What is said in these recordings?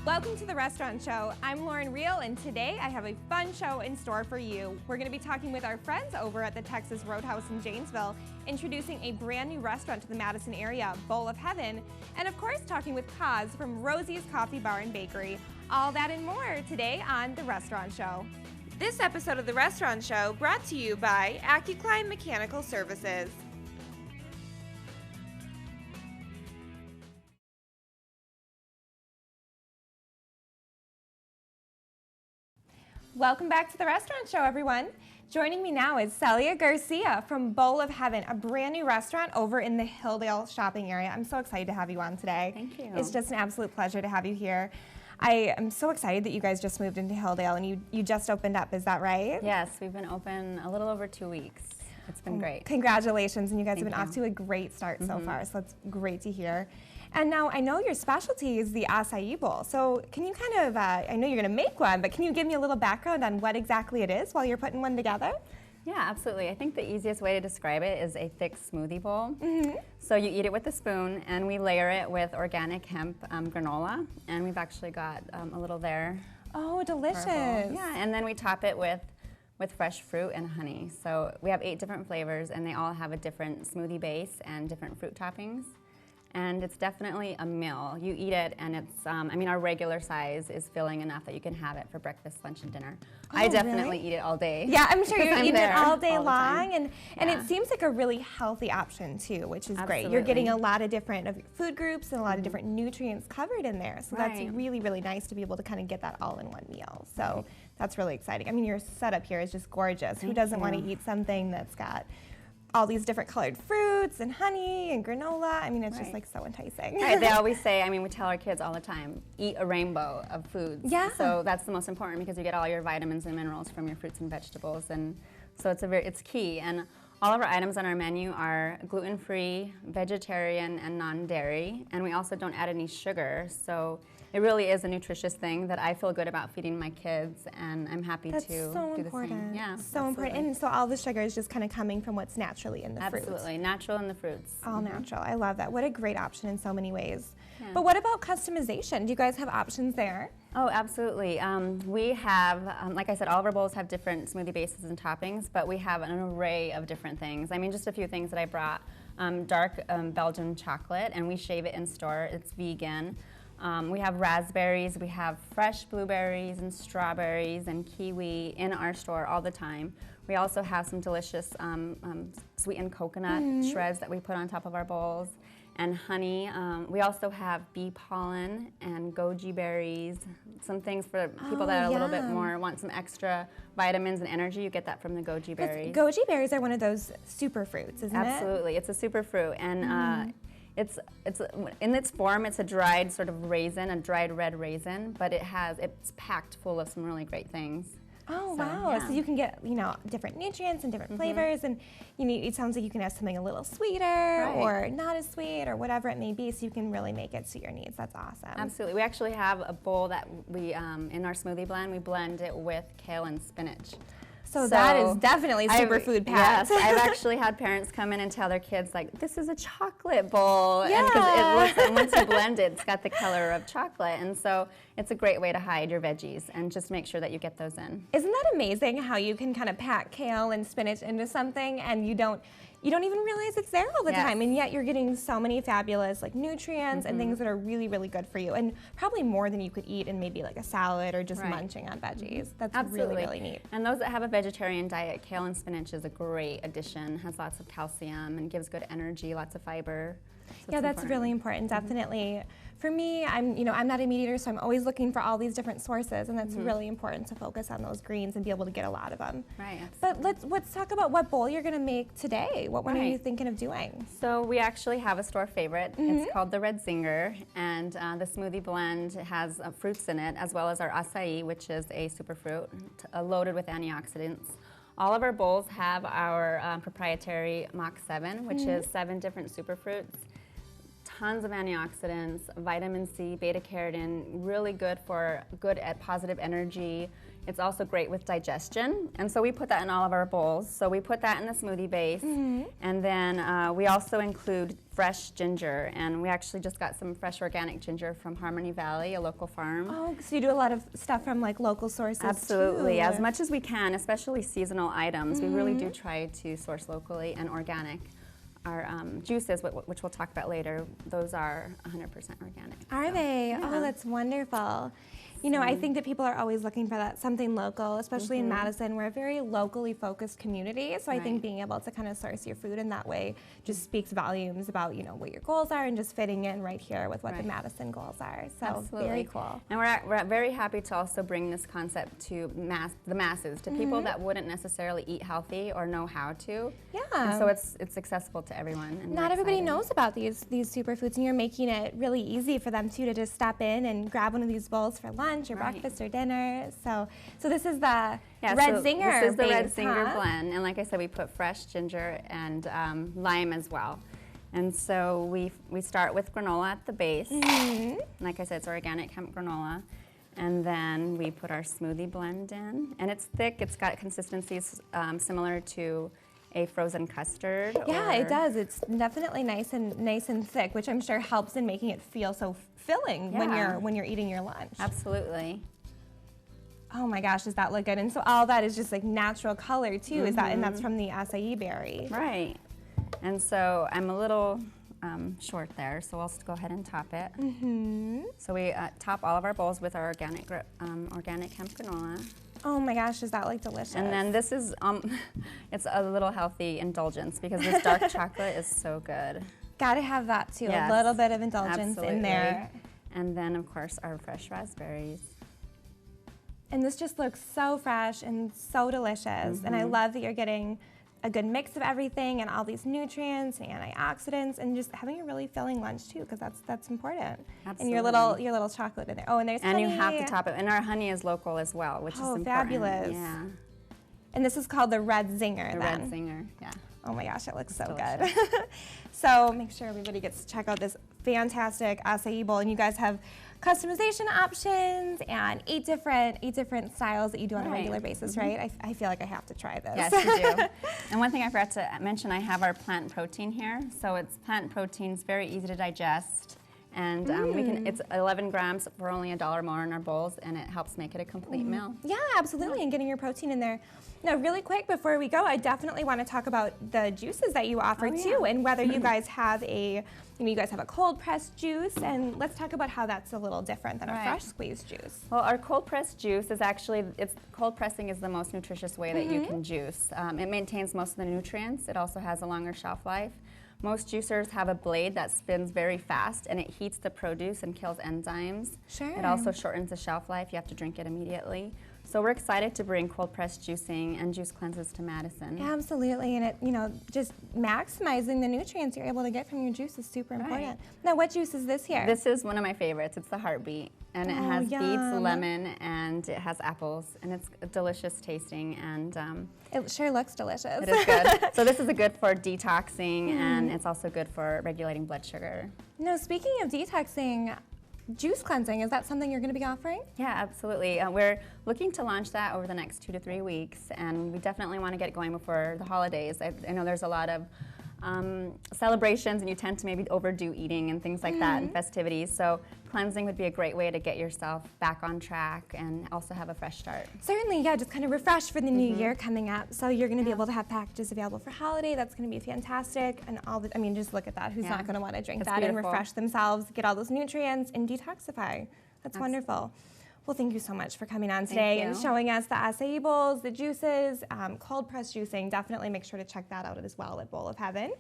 Welcome to the Restaurant Show. I'm Lauren Reel, and today I have a fun show in store for you. We're going to be talking with our friends over at the Texas Roadhouse in Janesville, introducing a brand new restaurant to the Madison area, Bowl of Heaven, and of course talking with Kaz from Rosie's Coffee Bar and Bakery. All that and more today on the Restaurant Show. This episode of the Restaurant Show brought to you by AccuClimb Mechanical Services. Welcome back to the Restaurant Show, everyone. Joining me now is Celia Garcia from Bowl of Heaven, a brand new restaurant over in the Hilldale shopping area. I'm so excited to have you on today. Thank you. It's just an absolute pleasure to have you here. I am so excited that you guys just moved into Hilldale and you just opened up, is that right? Yes, we've been open a little over 2 weeks. It's been great. Congratulations, and you guys have been Thank off to a great start so far, so that's great to hear. And now I know your specialty is the acai bowl, so can you kind of, I know you're going to make one, but can you give me a little background on what exactly it is while you're putting one together? Yeah, absolutely. I think the easiest way to describe it is a thick smoothie bowl. So you eat it with a spoon, and we layer it with organic hemp granola, and we've actually got a little there. Oh, delicious. Yeah, and then we top it with fresh fruit and honey. So we have 8 different flavors, and they all have a different smoothie base and different fruit toppings. And it's definitely a meal. You eat it, and it's, I mean, our regular size is filling enough that you can have it for breakfast, lunch, and dinner. Oh, I definitely really? eat it all day. Yeah, I'm sure you're eating it all day all long, and Yeah. it seems like a really healthy option too, which is great. You're Absolutely. getting a lot of different food groups and a lot of different nutrients covered in there, so that's Right. really, really nice to be able to kind of get that all in one meal. So that's really exciting. I mean, your setup here is just gorgeous. Who Thank doesn't want to you. eat something that's got all these different colored fruits and honey and granola? I mean, it's just Right. like so enticing. Right, they always say, I mean, we tell our kids all the time, eat a rainbow of foods. Yeah. So that's the most important because you get all your vitamins and minerals from your fruits and vegetables, and so it's key. And all of our items on our menu are gluten-free, vegetarian, and non-dairy, and we also don't add any sugar. So it really is a nutritious thing that I feel good about feeding my kids, and I'm happy That's to so do important. the same. Yeah, So important. And so all the sugar is just kind of coming from what's naturally in the fruits. Absolutely, natural in the fruits. All natural. I love that. What a great option in so many ways. Yeah. But what about customization? Do you guys have options there? Oh, absolutely. We have, like I said, all of our bowls have different smoothie bases and toppings, but we have an array of different things. I mean, just a few things that I brought. Dark Belgian chocolate, and we shave it in store. It's vegan. We have raspberries, we have fresh blueberries and strawberries and kiwi in our store all the time. We also have some delicious sweetened coconut shreds that we put on top of our bowls, and honey. We also have bee pollen and goji berries, some things for people that are a little bit more, want some extra vitamins and energy. You get that from the goji berries. Goji berries are one of those superfruits, isn't it? Absolutely, it's a superfruit, and it's in its form. It's a dried sort of raisin, a dried red raisin, but it's packed full of some really great things. Oh, So, wow. yeah. So you can get, different nutrients and different flavors, and it sounds like you can have something a little sweeter or not as sweet or whatever it may be, so you can really make it suit your needs. That's awesome. Absolutely. We actually have a bowl that we, in our smoothie blend, we blend it with kale and spinach. So that is definitely superfood packed. Yes, I've actually had parents come in and tell their kids, like, this is a chocolate bowl. Yeah. And once you blend it, it's got the color of chocolate. And so it's a great way to hide your veggies and just make sure that you get those in. Isn't that amazing how you can kind of pack kale and spinach into something and you don't even realize it's there all the time, and yet you're getting so many fabulous nutrients and things that are really, really good for you, and probably more than you could eat in maybe like a salad or just munching on veggies. That's Absolutely. really, really neat. And those that have a vegetarian diet, kale and spinach is a great addition. Has lots of calcium and gives good energy, lots of fiber. So Yeah, that's really important, definitely. For me, I'm not a meat eater, so I'm always looking for all these different sources, and that's really important to focus on those greens and be able to get a lot of them. Right. But let's talk about what bowl you're going to make today. What one are you thinking of doing? So we actually have a store favorite. It's called the Red Zinger, and the smoothie blend has fruits in it, as well as our acai, which is a superfruit loaded with antioxidants. All of our bowls have our proprietary Mach 7, which is 7 different superfruits. Tons of antioxidants, vitamin C, beta carotene, really good for positive energy. It's also great with digestion, and so we put that in all of our bowls. So we put that in the smoothie base, and then we also include fresh ginger, and we actually just got some fresh organic ginger from Harmony Valley, a local farm. Oh, so you do a lot of stuff from like local sources. Absolutely, too. as much as we can, especially seasonal items. We really do try to source locally and organic. Our juices, which we'll talk about later, those are 100% organic. Are they? Yeah. Oh, that's wonderful. You know, I think that people are always looking for that something local, especially in Madison. We're a very locally focused community, so I think being able to kind of source your food in that way just speaks volumes about, you know, what your goals are and just fitting in right here with what the Madison goals are. So absolutely. Very cool. And we're very happy to also bring this concept to the masses, to people that wouldn't necessarily eat healthy or know how to. Yeah. And so it's accessible to everyone. And not everybody knows about these superfoods, and you're making it really easy for them too to just step in and grab one of these bowls for lunch or breakfast or dinner. So this is the Red Zinger. This is the Red base, Zinger blend, and like I said, we put fresh ginger and lime as well. And so we start with granola at the base. Like I said, it's organic hemp granola. And then we put our smoothie blend in, and it's thick. It's got consistencies similar to a frozen custard. Yeah, it does. It's definitely nice and thick, which I'm sure helps in making it feel so filling when you're eating your lunch. Absolutely. Oh my gosh, does that look good? And so all that is just like natural color too. Is that, and that's from the acai berry. Right. And so I'm a little short there, so I'll go ahead and top it. So we top all of our bowls with our organic hemp granola. Oh my gosh, does that look delicious? And then this is, it's a little healthy indulgence because this dark chocolate is so good. Gotta have that too, Yes, a little bit of indulgence in there. And then of course our fresh raspberries. And this just looks so fresh and so delicious. And I love that you're getting a good mix of everything and all these nutrients and antioxidants, and just having a really filling lunch too, because that's important. Absolutely. And your little chocolate in there. Oh, and there's honey. And you have to top it. And our honey is local as well, which is important. Fabulous. Yeah. And this is called the Red Zinger. The Red Zinger, yeah. Oh my gosh, it looks so delicious. good. So make sure everybody gets to check out this fantastic acai bowl, and you guys have customization options and eight different styles that you do on a regular basis, right? I feel like I have to try this. Yes, you do. And one thing I forgot to mention, I have our plant protein here. So it's plant proteins, very easy to digest. And it's 11 grams for only $1 more in our bowls, and it helps make it a complete meal. Yeah, absolutely, and getting your protein in there. Now, really quick before we go, I definitely want to talk about the juices that you offer too, and whether you guys have a cold pressed juice, and let's talk about how that's a little different than a fresh squeezed juice. Well, our cold pressed juice is actually, cold pressing is the most nutritious way that you can juice. It maintains most of the nutrients. It also has a longer shelf life. Most juicers have a blade that spins very fast, and it heats the produce and kills enzymes. Sure. It also shortens the shelf life. You have to drink it immediately. So we're excited to bring cold pressed juicing and juice cleanses to Madison. Absolutely, and it, just maximizing the nutrients you're able to get from your juice is super important. Now, what juice is this here? This is one of my favorites. It's the Heartbeat, and it has beets, lemon, and it has apples, and it's delicious tasting, and it sure looks delicious. It is good. So this is good for detoxing, and it's also good for regulating blood sugar. Now, speaking of detoxing, juice cleansing, is that something you're going to be offering? Yeah, absolutely. We're looking to launch that over the next 2 to 3 weeks, and we definitely want to get it going before the holidays. I know there's a lot of celebrations, and you tend to maybe overdo eating and things like that, and festivities. So cleansing would be a great way to get yourself back on track and also have a fresh start. Certainly, yeah, just kind of refresh for the new year coming up. So you're going to be able to have packages available for holiday. That's going to be fantastic. And just look at that. Who's not going to want to drink that and refresh themselves, get all those nutrients, and detoxify? That's wonderful. Well, thank you so much for coming on today and showing us the acai bowls, the juices, cold pressed juicing. Definitely make sure to check that out as well at Bowl of Heaven.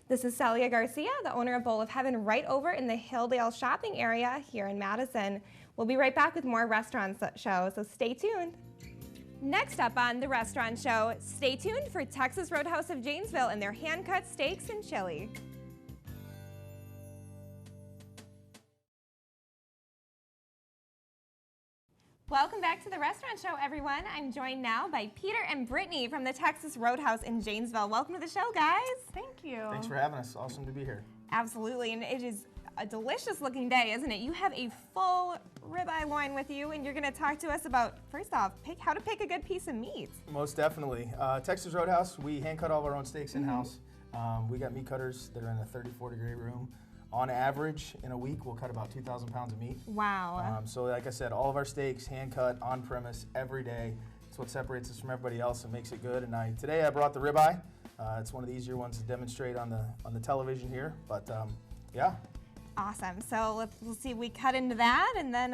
This is Celia Garcia, the owner of Bowl of Heaven, right over in the Hilldale shopping area here in Madison. We'll be right back with more restaurant show, so stay tuned. Next up on the restaurant show, stay tuned for Texas Roadhouse of Janesville and their hand-cut steaks and chili. Welcome back to the restaurant show, everyone. I'm joined now by Peter and Brittany from the Texas Roadhouse in Janesville. Welcome to the show, guys. Thank you. Thanks for having us. Awesome to be here. Absolutely, and it is a delicious looking day, isn't it? You have a full ribeye loin with you, and you're going to talk to us about, first off, how to pick a good piece of meat. Most definitely. Texas Roadhouse, we hand cut all of our own steaks in-house. We got meat cutters that are in a 34-degree room. On average, in a week, we'll cut about 2,000 pounds of meat. Wow. So like I said, all of our steaks hand cut on premise every day. It's what separates us from everybody else and makes it good. And today I brought the ribeye. It's one of the easier ones to demonstrate on the television here, but yeah. Awesome. So let's see, we cut into that and then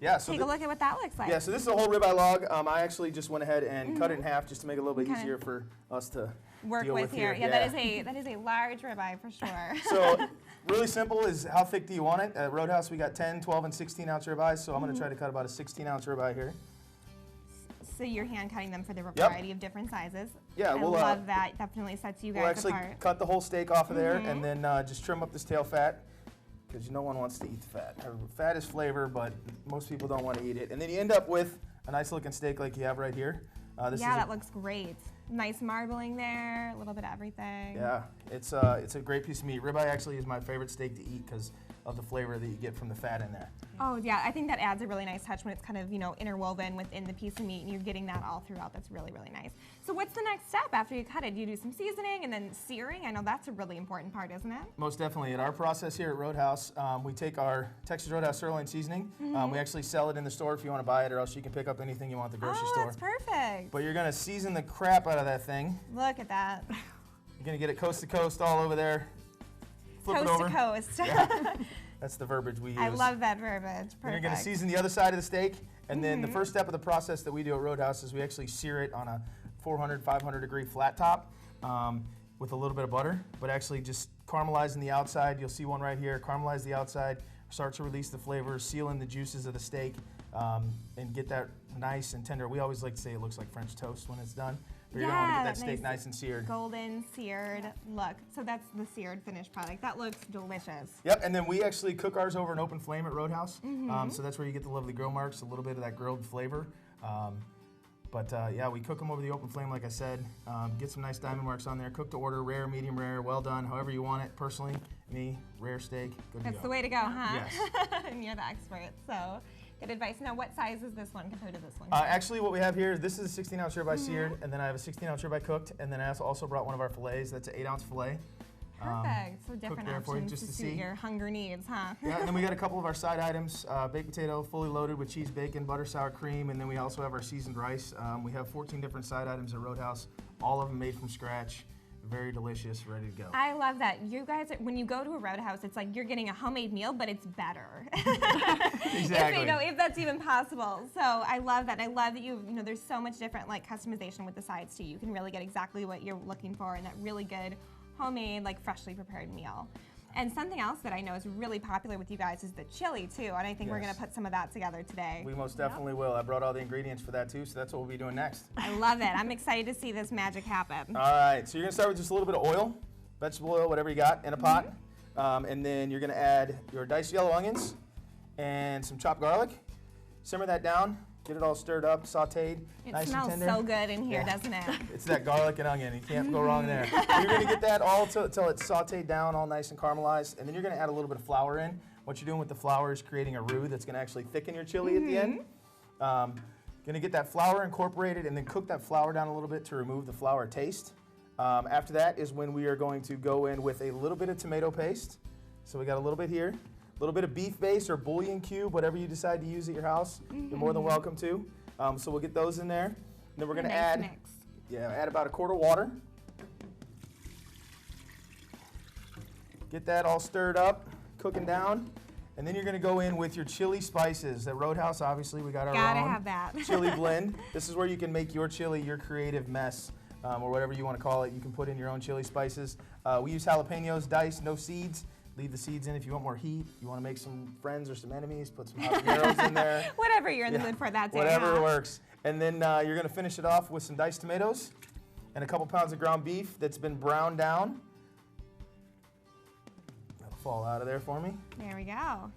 take a look at what that looks like. Yeah, so this is a whole ribeye log. I actually just went ahead and cut it in half just to make it a little bit easier for us to work deal with here. Yeah, that is a large ribeye for sure. So really simple is how thick do you want it? At Roadhouse we got 10, 12, and 16 ounce ribeyes, so I'm going to try to cut about a 16 ounce ribeye here. So you're hand cutting them for the variety of different sizes. Yeah, I love that. Definitely sets you guys apart. We'll actually cut the whole steak off of there and then just trim up this tail fat because no one wants to eat the fat. Fat is flavor, but most people don't want to eat it. And then you end up with a nice looking steak like you have right here. That looks great. Nice marbling there, a little bit of everything. Yeah, it's a great piece of meat. Ribeye actually is my favorite steak to eat because of the flavor that you get from the fat in there. Oh yeah, I think that adds a really nice touch when it's kind of, interwoven within the piece of meat and you're getting that all throughout. That's really, really nice. So what's the next step after you cut it? Do you do some seasoning and then searing? I know that's a really important part, isn't it? Most definitely. At our process here at Roadhouse, we take our Texas Roadhouse sirloin seasoning. We actually sell it in the store if you want to buy it, or else you can pick up anything you want at the grocery store. Oh, that's perfect. But you're going to season the crap out of that thing. Look at that. You're going to get it coast to coast all over there. Flip it over. Coast to coast. Yeah. That's the verbiage we use. I love that verbiage. Perfect. And you're going to season the other side of the steak, and then the first step of the process that we do at Roadhouse is we actually sear it on a 400, 500 degree flat top with a little bit of butter, but actually just caramelizing the outside. You'll see one right here. Caramelize the outside, start to release the flavors, seal in the juices of the steak, and get that nice and tender. We always like to say it looks like French toast when it's done. But you're going to want to get that steak nice and seared. Golden seared look. So that's the seared finished product. That looks delicious. Yep, and then we actually cook ours over an open flame at Roadhouse. So that's where you get the lovely grill marks, a little bit of that grilled flavor. Yeah, we cook them over the open flame, like I said. Get some nice diamond marks on there. Cook to order, rare, medium rare, well done, however you want it. Personally, me, rare steak, good to go. That's the way to go, huh? Yes. And you're the expert, so good advice. Now, what size is this one compared to this one? Actually, what we have here, this is a 16 ounce ribeye seared, and then I have a 16 ounce ribeye cooked, and then I also brought one of our fillets. That's an 8 ounce fillet. Perfect. So different there for you options just to to suit see. your hunger needs, huh? Yeah, and then we got a couple of our side items, baked potato, fully loaded with cheese, bacon, butter, sour cream, and then we also have our seasoned rice. We have 14 different side items at Roadhouse, all of them made from scratch. Very delicious, ready to go. I love that. You guys, when you go to a Roadhouse, it's like you're getting a homemade meal, but it's better. Exactly. If that's even possible. So I love that. I love that there's so much different customization with the sides too. You can really get exactly what you're looking for in that really good homemade, freshly prepared meal. And something else that I know is really popular with you guys is the chili too, and I think we're going to put some of that together today. We most definitely will. I brought all the ingredients for that too, so that's what we'll be doing next. I love it. I'm excited to see this magic happen. All right, so you're going to start with just a little bit of oil, vegetable oil, whatever you got, in a pot. And then you're going to add your diced yellow onions and some chopped garlic. Simmer that down. Get it all stirred up, sauteed, nice and tender. It smells so good in here, doesn't it? It's that garlic and onion. You can't go wrong there. You're going to get that all till it's sauteed down, all nice and caramelized, and then you're going to add a little bit of flour in. What you're doing with the flour is creating a roux that's going to actually thicken your chili at the end. Going to get that flour incorporated and then cook that flour down a little bit to remove the flour taste. After that is when we are going to go in with a little bit of tomato paste. So we got a little bit here. A little bit of beef base or bouillon cube, whatever you decide to use at your house, you're more than welcome to. So we'll get those in there. And then we're going to add about a quart of water. Get that all stirred up, cooking down. And then you're going to go in with your chili spices. At Roadhouse, obviously, we got our own chili blend. This is where you can make your chili your creative mess, or whatever you want to call it. You can put in your own chili spices. We use jalapenos diced, no seeds. Leave the seeds in if you want more heat. You want to make some friends or some enemies, put some habaneros in there. Whatever you're in the mood for that day. Whatever works. And then you're going to finish it off with some diced tomatoes and a couple pounds of ground beef that's been browned down. That'll fall out of there for me. There we go.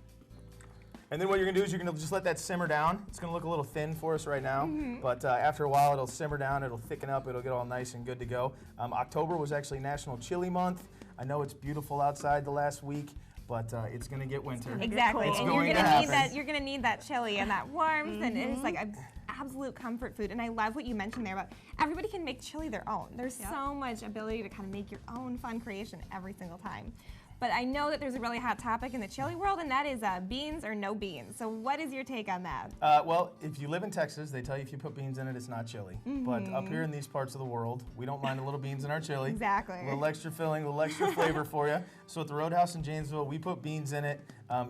And then what you're going to do is you're going to just let that simmer down. It's going to look a little thin for us right now, but after a while it'll simmer down, it'll thicken up, it'll get all nice and good to go. October was actually National Chili Month. I know it's beautiful outside the last week, but it's going to get winter. Exactly, It's and going you're to gonna need happen. that. You're gonna need that chili and that warmth, and it's like an absolute comfort food. And I love what you mentioned there about everybody can make chili their own. There's so much ability to kind of make your own fun creation every single time. But I know that there's a really hot topic in the chili world, and that is beans or no beans. So what is your take on that? Well, if you live in Texas, they tell you if you put beans in it, it's not chili. But up here in these parts of the world, we don't mind a little beans in our chili. Exactly. A little extra filling, a little extra flavor for you. So at the Roadhouse in Janesville, we put beans in it.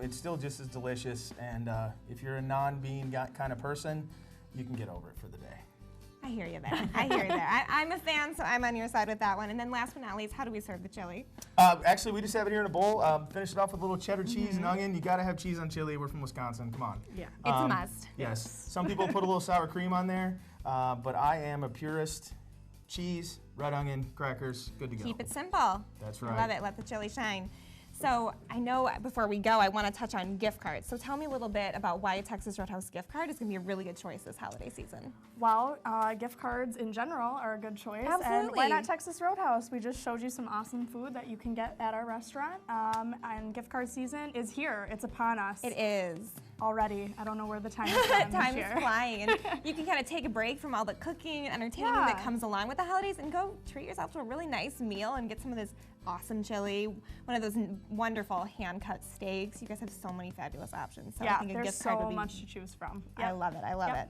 It's still just as delicious. And if you're a non-bean kind of person, you can get over it for the day. I hear you there. I hear you there. I'm a fan, so I'm on your side with that one. And then last but not least, how do we serve the chili? Actually, we just have it here in a bowl. Finish it off with a little cheddar cheese and onion. You got to have cheese on chili. We're from Wisconsin. Come on. Yeah. It's a must. Yes. Some people put a little sour cream on there, but I am a purist. Cheese, red onion, crackers, good to go. Keep it simple. That's right. I love it. Let the chili shine. So I know before we go, I want to touch on gift cards. So tell me a little bit about why a Texas Roadhouse gift card is going to be a really good choice this holiday season. Well, gift cards in general are a good choice. Absolutely. And why not Texas Roadhouse? We just showed you some awesome food that you can get at our restaurant. And gift card season is here. It's upon us. It is. Already. I don't know where the time is going Time this is year. flying. And you can kind of take a break from all the cooking and entertainment that comes along with the holidays and go treat yourself to a really nice meal and get some of this awesome chili, one of those wonderful hand-cut steaks. You guys have so many fabulous options. So I think a there's gift card would so be much to choose from. I love it. I love Yep. it.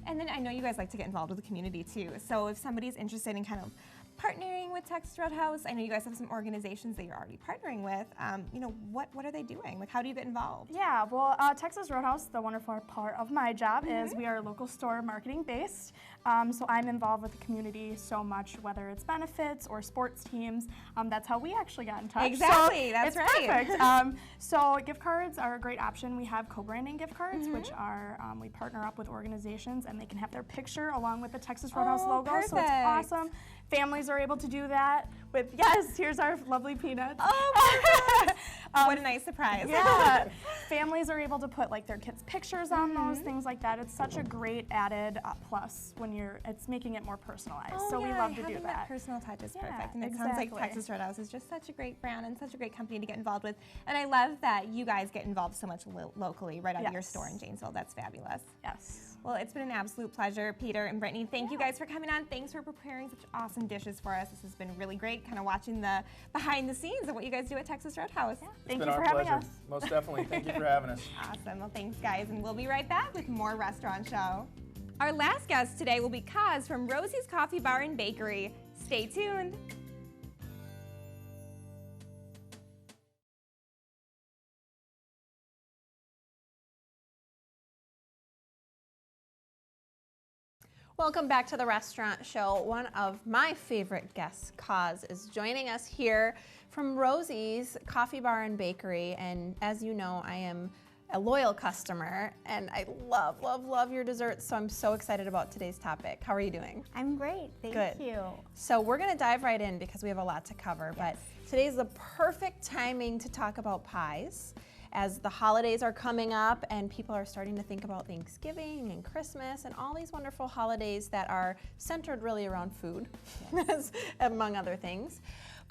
And then I know you guys like to get involved with the community too. So if somebody's interested in kind of partnering with Texas Roadhouse, I know you guys have some organizations that you're already partnering with. You know, what are they doing? Like, how do you get involved? Yeah, well, Texas Roadhouse, the wonderful part of my job is we are local store marketing based. So I'm involved with the community so much, whether it's benefits or sports teams. That's how we actually got in touch. Exactly, so that's it's right. Perfect. So gift cards are a great option. We have co-branding gift cards, which are, we partner up with organizations and they can have their picture along with the Texas Roadhouse logo. Perfect. So it's awesome. Families are able to do that with, yes, here's our lovely peanuts. Oh, what a nice surprise. Yeah, families are able to put like their kids' pictures on those, things like that. It's such a great added plus when it's making it more personalized. So we love to do having that. Personal touch is Yeah, perfect. And it sounds like exactly. Texas Roadhouse is just such a great brand and such a great company to get involved with. And I love that you guys get involved so much locally right out of your store in Janesville. That's fabulous. Yes. Well, it's been an absolute pleasure, Peter and Brittany. Thank you guys for coming on. Thanks for preparing such awesome dishes for us. This has been really great, kind of watching the behind the scenes of what you guys do at Texas Roadhouse. Yeah. Thank It's you been for our having pleasure. us. Most definitely. Thank you for having us. Awesome. Well, thanks, guys. And we'll be right back with more Restaurant Show. Our last guest today will be Kaz from Rosie's Coffee Bar and Bakery. Stay tuned. Welcome back to the Restaurant Show. One of my favorite guests, Kaz, is joining us here from Rosie's Coffee Bar and Bakery. And as you know, I am a loyal customer and I love, love, love your desserts. So I'm so excited about today's topic. How are you doing? I'm great, thank Good. you. So we're gonna dive right in because we have a lot to cover, but today's the perfect timing to talk about pies as the holidays are coming up and people are starting to think about Thanksgiving and Christmas and all these wonderful holidays that are centered really around food, among other things.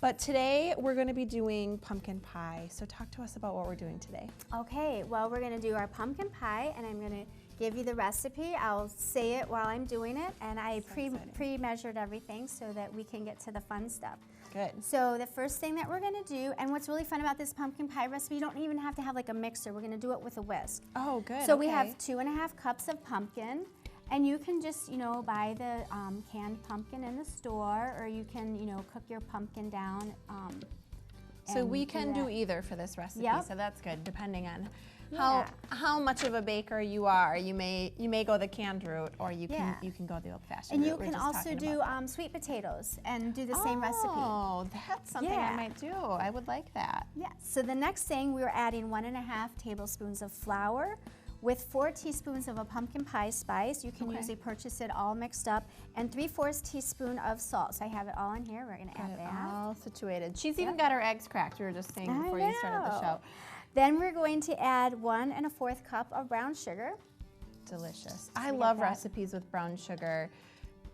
But today we're going to be doing pumpkin pie. So talk to us about what we're doing today. Okay, well, we're gonna do our pumpkin pie, and I'm gonna give you the recipe. I'll say it while I'm doing it, and I pre-measured everything so that we can get to the fun stuff. Good. So the first thing that we're gonna do, and what's really fun about this pumpkin pie recipe, you don't even have to have like a mixer. We're gonna do it with a whisk. Oh, good. So we have 2.5 cups of pumpkin. And you can just, buy the canned pumpkin in the store, or you can, cook your pumpkin down. So and we can do that. either for this recipe, Yep. so that's good, depending on Yeah. how much of a baker you are. You may go the canned route, or you can go the old-fashioned And route. you We're can just also talking do about that. sweet potatoes and do the same recipe. Oh, that's something I Yeah. might do. I would like that. Yes. So the next thing, we're adding 1.5 tablespoons of flour with 4 teaspoons of a pumpkin pie spice. You can usually purchase it all mixed up, and 3/4 teaspoon of salt. So I have it all in here. We're gonna add that. All situated. She's even got her eggs cracked. We were just saying before you started the show. Then we're going to add 1 1/4 cup of brown sugar. Delicious. I love recipes with brown sugar.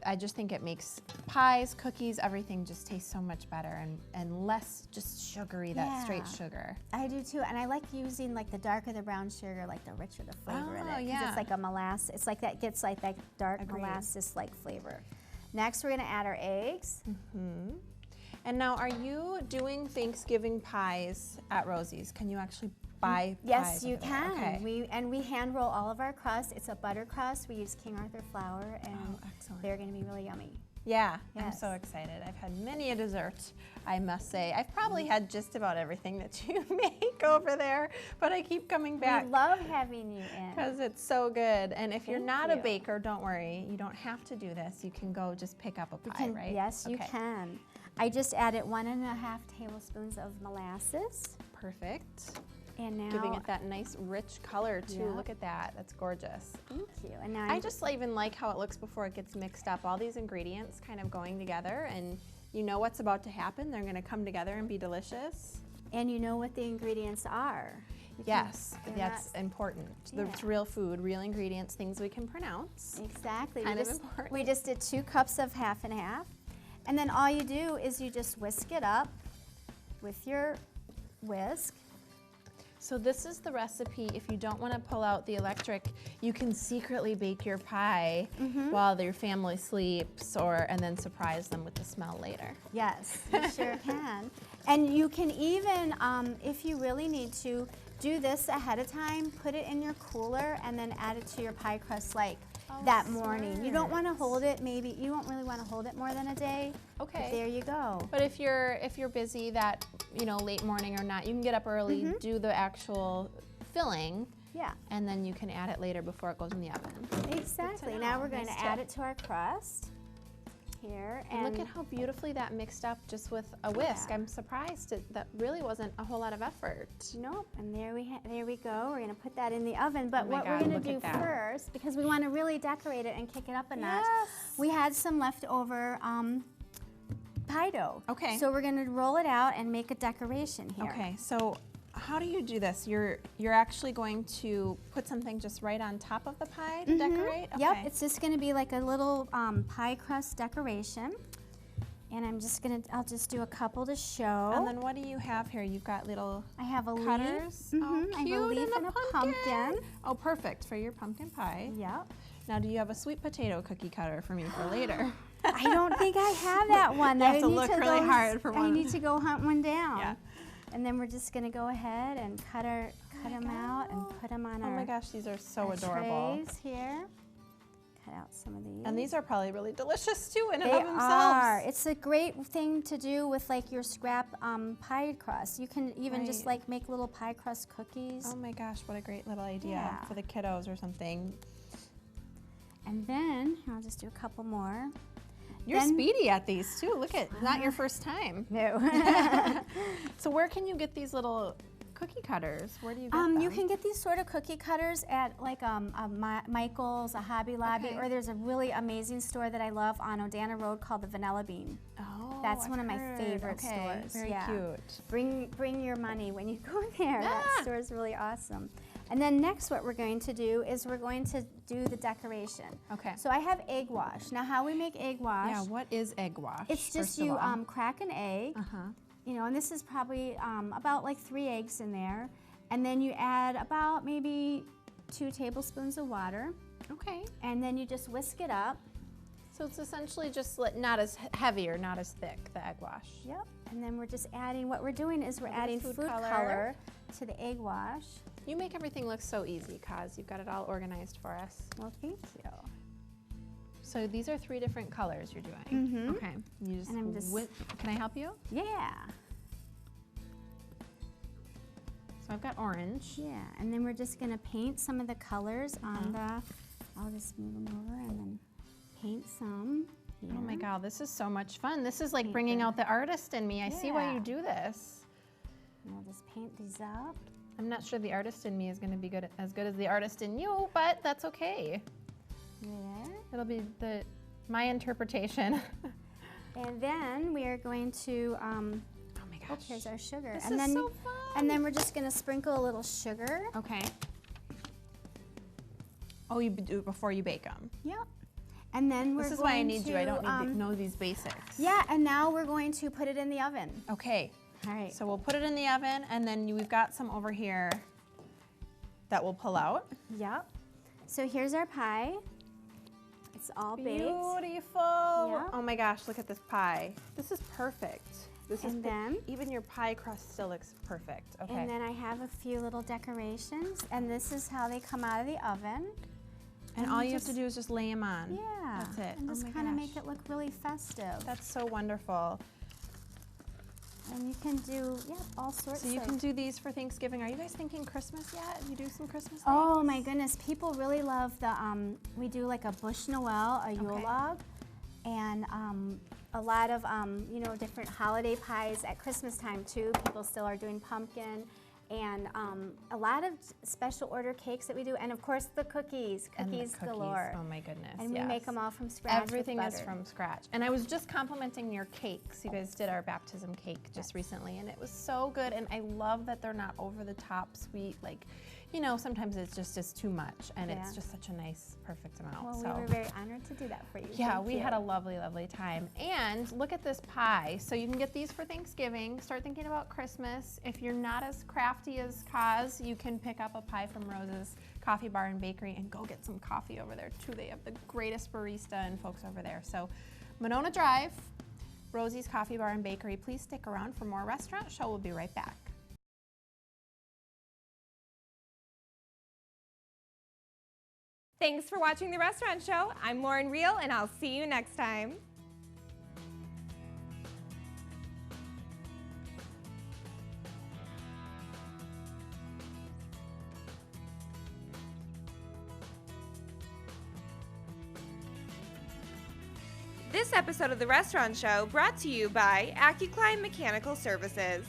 I just think it makes pies, cookies, everything just taste so much better and less just sugary, that straight sugar. I do too, and I like using like the darker the brown sugar, like the richer the flavor in it. 'Cause yeah. it's like a molasses. It's like that gets like that dark Agreed. molasses-like flavor. Next, we're gonna add our eggs. And now, are you doing Thanksgiving pies at Rosie's? Can you actually buy Yes, pies you over there? can. Okay. We hand roll all of our crust. It's a butter crust. We use King Arthur flour, and excellent. they're gonna be really yummy. Yeah, I'm Yes. so excited. I've had many a dessert, I must say. I've probably had just about everything that you make over there, but I keep coming back. We love having you in. Because it's so good. And if you're Thank not a you. baker, don't worry. You don't have to do this. You can go just pick up a pie, right? Yes, you Okay. can. I just added 1.5 tablespoons of molasses, Perfect. and now Giving it that nice rich color too. Yeah. Look at that. That's gorgeous. Thank you. And now I just even like how it looks before it gets mixed up. All these ingredients kind of going together, and you know what's about to happen. They're going to come together and be delicious. and you know what the ingredients are. Yes, they're that's not- important. Yeah. It's real food, real ingredients, things we can pronounce. Exactly. Kind we of just, important. We just did 2 cups of half and half. And then all you do is you just whisk it up with your whisk. So this is the recipe. If you don't want to pull out the electric, you can secretly bake your pie while your family sleeps, and then surprise them with the smell later. Yes, you sure can. And you can even, if you really need to, do this ahead of time, put it in your cooler, and then add it to your pie crust like that morning. You don't want to hold it, maybe, you don't really want to hold it more than a day. Okay. But there you go. But if you're busy that late morning or not, you can get up early, do the actual filling, Yeah, and then you can add it later before it goes in the oven. exactly. know. Now we're going Nice to add tip. it to our crust here. And look at how beautifully that mixed up just with a whisk. Yeah. I'm surprised that really wasn't a whole lot of effort. Nope, and there we go. We're gonna put that in the oven. But Oh my what God, we're gonna look do at that. first, because we want to really decorate it and kick it up a notch, we had some leftover pie dough. Okay. So we're gonna roll it out and make a decoration here. Okay, so how do you do this? You're actually going to put something just right on top of the pie to decorate? Yep, Okay. it's just gonna be like a little pie crust decoration. And I'll just do a couple to show. And then what do you have here? You've got little I have a cutters. leaf. Oh, I have cute, a leaf and a pumpkin. Oh, perfect for your pumpkin pie. Yep. Now, do you have a sweet potato cookie cutter for me for later? I don't think I have that one. You have I to need look really go- hard for I one. need to go hunt one down. Yeah. And then we're just gonna go ahead and cut them out and put them on Oh our, my gosh, these are so our adorable. trays here. Cut out some of these. And these are probably really delicious too in and They of themselves. are. It's a great thing to do with like your scrap pie crust. You can even just Right. like make little pie crust cookies. Oh my gosh, what a great little idea Yeah. for the kiddos or something. And then I'll just do a couple more. You're Then- speedy at these too. Look at, not your first time. No. So where can you get these little cookie cutters? Where do you get them? You can get these sort of cookie cutters at like a Michael's, a Hobby Lobby, Okay. or there's a really amazing store that I love on Odana Road called the Vanilla Bean. Oh, That's I've one of my heard. favorite Okay, stores. Very Yeah. cute. Bring your money when you go there. That Yeah. store is really awesome. And then next what we're going to do is we're going to do the decoration. Okay. So I have egg wash. Now how we make egg wash, Yeah, what is egg wash? it's just first of you all? crack an egg, Uh-huh. and this is probably about like 3 eggs in there. And then you add about maybe 2 tablespoons of water, Okay. and then you just whisk it up. So it's essentially just not as heavy or not as thick, the egg wash. Yep. And then we're just adding, what we're doing is we're Little adding food food color. color to the egg wash. You make everything look so easy, Kaz. You've got it all organized for us. Well, thank you. So these are 3 different colors you're doing. Mhm. Okay. You just, And I'm just- can I help you? Yeah. So I've got orange. Yeah. And then we're just gonna paint some of the colors on the, I'll just move them over and then paint some here. Oh my God, this is so much fun. This is like bringing out the artist in me. I see why Yeah. you do this. And I'll just paint these up. I'm not sure the artist in me is going to be as good as the artist in you, but that's okay. There. It'll be my interpretation. And then we are going to, Oh my oh, gosh. here's our sugar. This and is then, so fun. And then we're just gonna sprinkle a little sugar. Okay. Oh, you do it before you bake them. Yep. And then we're This is going why I need to, you. I don't need to know these basics. Yeah, and now we're going to put it in the oven. Okay. All right. So we'll put it in the oven, and then we've got some over here that we'll pull out. Yep. So here's our pie. It's all baked. Beautiful. Yep. Oh my gosh, look at this pie. This is perfect. This And is then- even your pie crust still looks perfect. Okay. And then I have a few little decorations, and this is how they come out of the oven. And all you have to do is just lay them on. Yeah. That's it. And Oh just my kind of gosh. make it look really festive. That's so wonderful. And you can do, all sorts So you of. can do these for Thanksgiving. Are you guys thinking Christmas yet? You do some Christmas things? Oh my goodness, people really love the, we do like a bush Noel, a Yule Okay. log, and a lot of, different holiday pies at Christmas time too. People still are doing pumpkin, and a lot of special order cakes that we do, and of course the cookies, And the cookies galore. Oh my goodness. And we yes. make them all from scratch with Everything is butter. from scratch. And I was just complimenting your cakes. You guys did our baptism cake just recently, and it was so good. And I love that they're not over the top sweet. Like, sometimes it's just too much, and it's Yeah. just such a nice, perfect amount. Well, so. we were very honored to do that for you. Yeah, Thank we you. had a lovely, lovely time. And look at this pie. So you can get these for Thanksgiving. Start thinking about Christmas. If you're not as crafty as Kaz, you can pick up a pie from Rose's Coffee Bar and Bakery and go get some coffee over there too. They have the greatest barista and folks over there. So Monona Drive, Rosie's Coffee Bar and Bakery. Please stick around for more Restaurant Show. We'll be right back. Thanks for watching The Restaurant Show. I'm Lauren Reel, and I'll see you next time. This episode of The Restaurant Show brought to you by AccuClimb Mechanical Services.